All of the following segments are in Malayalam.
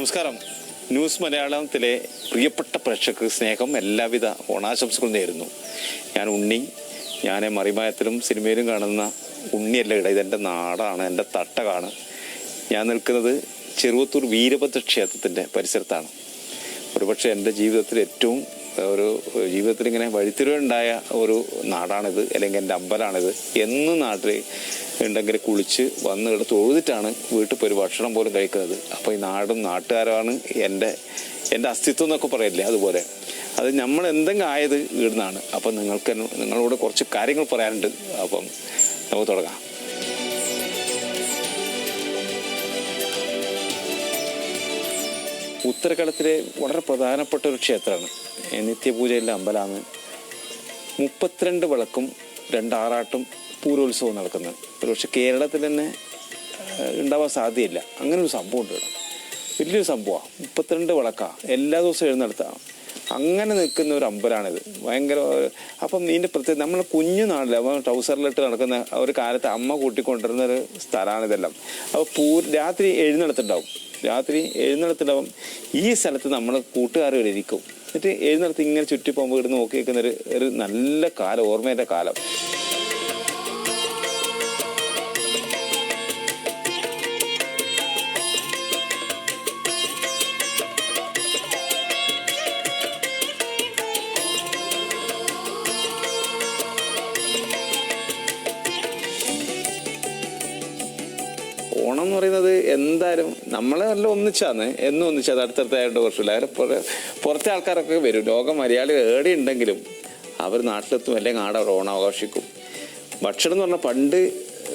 നമസ്കാരം. ന്യൂസ് മലയാളത്തിലെ പ്രിയപ്പെട്ട പ്രേക്ഷകർക്ക് സ്നേഹം, എല്ലാവിധ ഓണാശംസകളും നേരുന്നു. ഞാൻ ഉണ്ണി. ഞാൻ മറിമായത്തിലും സിനിമയിലും കാണുന്ന ഉണ്ണിയല്ല. ഇതെൻ്റെ നാടാണ്, എൻ്റെ തട്ടകാണ്. ഞാൻ നിൽക്കുന്നത് ചെറുവത്തൂർ വീരഭദ്ര ക്ഷേത്രത്തിൻ്റെ പരിസരത്താണ്. ഒരുപക്ഷെ എൻ്റെ ജീവിതത്തിൽ ഏറ്റവും ജീവിതത്തിൽ ഇങ്ങനെ വഴിത്തിരിവുണ്ടായ ഒരു നാടാണിത്, അല്ലെങ്കിൽ എൻ്റെ അമ്പലമാണിത്. എന്നും നാട്ടിൽ ഉണ്ടെങ്കിൽ കുളിച്ച് വന്ന് ഇവിടെ തൊഴുതിട്ടാണ് വീട്ടിൽ പോയി ഭക്ഷണം പോലും കഴിക്കുന്നത്. അപ്പോൾ ഈ നാടും നാട്ടുകാരാണ് എൻ്റെ അസ്തിത്വം എന്നൊക്കെ പറയില്ലേ, അതുപോലെ അത് നമ്മൾ എന്തെങ്കിലും ആയത് ഇവിടുന്നാണ്. അപ്പം നിങ്ങളോട് കുറച്ച് കാര്യങ്ങൾ പറയാനുണ്ട്. അപ്പം നമുക്ക് തുടങ്ങാം. ഉത്തരകടത്തിലെ വളരെ പ്രധാനപ്പെട്ട ഒരു ക്ഷേത്രമാണ്. നിത്യപൂജയുള്ള അമ്പലമാണ്. 32 വിളക്കും 2 ആറാട്ടും പൂരോത്സവം നടക്കുന്നത്. ഒരുപക്ഷെ കേരളത്തിൽ തന്നെ ഉണ്ടാവാൻ സാധ്യതയില്ല. അങ്ങനെ ഒരു സംഭവം ഉണ്ട് ഇവിടെ. വലിയൊരു സംഭവമാണ്. 32 വിളക്കാണ് എല്ലാ ദിവസവും എഴുന്നേൽത്താണ്. അങ്ങനെ നിൽക്കുന്ന ഒരു അമ്പലമാണിത്. ഭയങ്കര. അപ്പം ഇതിൻ്റെ പ്രത്യേകത, നമ്മൾ കുഞ്ഞു നാളിൽ അപ്പം ട്രൗസറിലിട്ട് നടക്കുന്ന ഒരു കാലത്ത് അമ്മ കൂട്ടിക്കൊണ്ടിരുന്ന ഒരു സ്ഥലമാണിതെല്ലാം. അപ്പോൾ രാത്രി എഴുന്നേൽത്തുണ്ടാവും. ഈ സ്ഥലത്ത് നമ്മൾ കൂട്ടുകാർ ഇരിക്കും. എന്നിട്ട് എഴുന്നേൽത്ത് ഇങ്ങനെ ചുറ്റി പോകുമ്പോൾ ഇവിടുന്ന് നോക്കി നിൽക്കുന്ന ഒരു നല്ല കാലം, ഓർമ്മേൻ്റെ കാലം. ഓണം എന്ന് പറയുന്നത് എന്തായാലും നമ്മളെ നല്ല ഒന്നിച്ചാന്ന്, എന്നും ഒന്നിച്ചത്. അടുത്തടുത്തായിട്ട് വർഷമില്ല. അങ്ങനെ പുറത്തെ ആൾക്കാരൊക്കെ വരും. ലോകം മലയാളികൾ ഏടെ ഉണ്ടെങ്കിലും അവർ നാട്ടിലെത്തും, അല്ലെങ്കിൽ ആടെ ഓണം ആഘോഷിക്കും. ഭക്ഷണം എന്ന് പറഞ്ഞാൽ പണ്ട്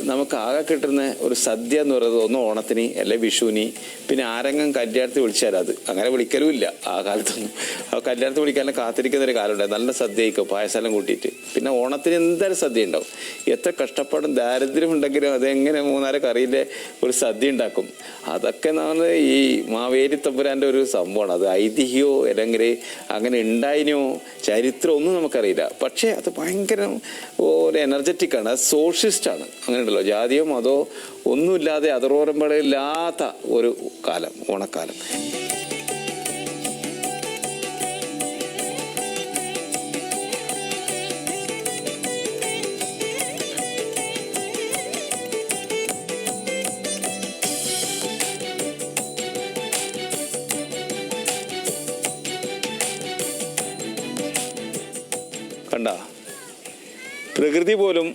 നമുക്ക് ആകെ കിട്ടുന്ന ഒരു സദ്യ എന്ന് പറയുന്നത് ഒന്ന് ഓണത്തിന്, അല്ലെങ്കിൽ വിഷുവിന്, പിന്നെ ആരെങ്കിലും കല്യാണത്തിൽ വിളിച്ചാൽ അത് അങ്ങനെ വിളിക്കലും ഇല്ല ആ കാലത്തൊന്നും. കല്യാണത്തിൽ വിളിക്കാനും കാത്തിരിക്കുന്ന ഒരു കാലമുണ്ടായി. നല്ല സദ്യ കഴിക്കും, പായസം കൂട്ടിയിട്ട്. പിന്നെ ഓണത്തിന് എന്തായാലും സദ്യ ഉണ്ടാവും. എത്ര കഷ്ടപ്പാടും ദാരിദ്ര്യം ഉണ്ടെങ്കിലും അതെങ്ങനെ 3-4 കറിയിലെ ഒരു സദ്യ ഉണ്ടാക്കും. അതൊക്കെ നമ്മൾ ഈ മാവേലി തമ്പുരാൻ്റെ ഒരു സംഭവമാണ്. അത് ഐതിഹ്യമോ അല്ലെങ്കിൽ അങ്ങനെ ഉണ്ടായിനോ ചരിത്രം ഒന്നും നമുക്കറിയില്ല. പക്ഷേ അത് ഭയങ്കര ഒരു എനർജറ്റിക്കാണ്. അത് സോഷ്യലിസ്റ്റാണ്. അങ്ങനെ ഉണ്ടല്ലോ, ജാതിയോ മതോ ഒന്നുമില്ലാതെ അതിർവരമ്പടില്ലാത്ത ഒരു കാലം, ഓണക്കാലം. കണ്ട, പ്രകൃതി പോലും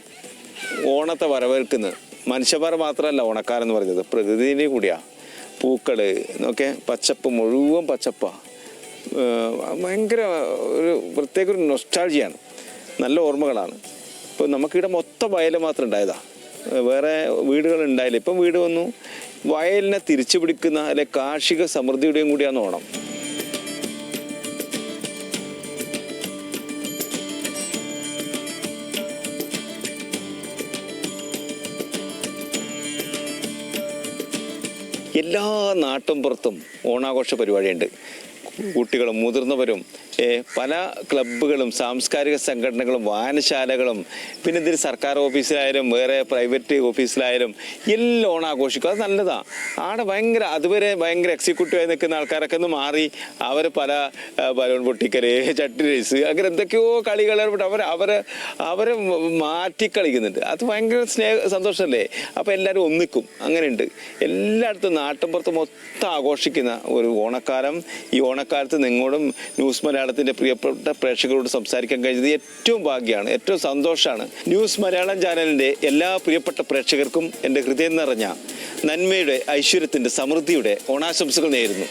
ഓണത്തെ വരവേൽക്കുന്നത്. മനുഷ്യന്മാർ മാത്രമല്ല ഓണക്കാലം എന്ന് പറയുന്നത്, പ്രകൃതിൻ്റെ കൂടിയാണ്. പൂക്കൾ നോക്കെ, പച്ചപ്പ് മുഴുവൻ പച്ചപ്പാണ്. ഭയങ്കര ഒരു പ്രത്യേക ഒരു നൊസ്റ്റാൾജിയാണ്, നല്ല ഓർമ്മകളാണ്. ഇപ്പോൾ നമുക്കിവിടെ മൊത്തം വയൽ മാത്രം ഉണ്ടായതാണ്, വേറെ വീടുകൾ ഉണ്ടായില്ല. ഇപ്പം വീട് വന്നു. വയലിനെ തിരിച്ചു പിടിക്കുന്ന അല്ലെ കാർഷിക സമൃദ്ധിയുടെയും കൂടിയാണ് ഓണം. എല്ലാ നാട്ടുംപുറത്തും ഓണാഘോഷ പരിപാടിയുണ്ട്. കുട്ടികളും മുതിർന്നവരും പല ക്ലബ്ബുകളും സാംസ്കാരിക സംഘടനകളും വായനശാലകളും പിന്നെ എന്തെങ്കിലും സർക്കാർ ഓഫീസിലായാലും വേറെ പ്രൈവറ്റ് ഓഫീസിലായാലും എല്ലാം ഓണം ആഘോഷിക്കും. അത് നല്ലതാണ്. ആടെ ഭയങ്കര അതുവരെ ഭയങ്കര എക്സിക്യൂട്ടീവായി നിൽക്കുന്ന ആൾക്കാരൊക്കെ ഒന്ന് മാറി അവർ പല ബലൂൺ പൊട്ടിക്കല്, ചട്ടി റേസ്, അങ്ങനെ എന്തൊക്കെയോ കളികൾ അവരെ മാറ്റിക്കളിക്കുന്നുണ്ട്. അത് ഭയങ്കര സന്തോഷമല്ലേ. അപ്പോൾ എല്ലാവരും ഒന്നിക്കും. അങ്ങനെയുണ്ട്. എല്ലായിടത്തും നാട്ടിൻപുറത്ത് മൊത്തം ആഘോഷിക്കുന്ന ഒരു ഓണക്കാലം. ഈ ഓണക്കാലത്ത് നിങ്ങളോടും ന്യൂസ് മലയാളത്തിൻ്റെ പ്രിയപ്പെട്ട പ്രേക്ഷകരോട് സംസാരിക്കാൻ കഴിഞ്ഞത് ഏറ്റവും ഭാഗ്യമാണ്, ഏറ്റവും സന്തോഷമാണ്. ന്യൂസ് മലയാളം ചാനലിൻ്റെ എല്ലാ പ്രിയപ്പെട്ട പ്രേക്ഷകർക്കും എൻ്റെ ഹൃദയം നിറഞ്ഞ നന്മയുടെ, ഐശ്വര്യത്തിൻ്റെ, സമൃദ്ധിയുടെ ഓണാശംസകൾ നേരുന്നു.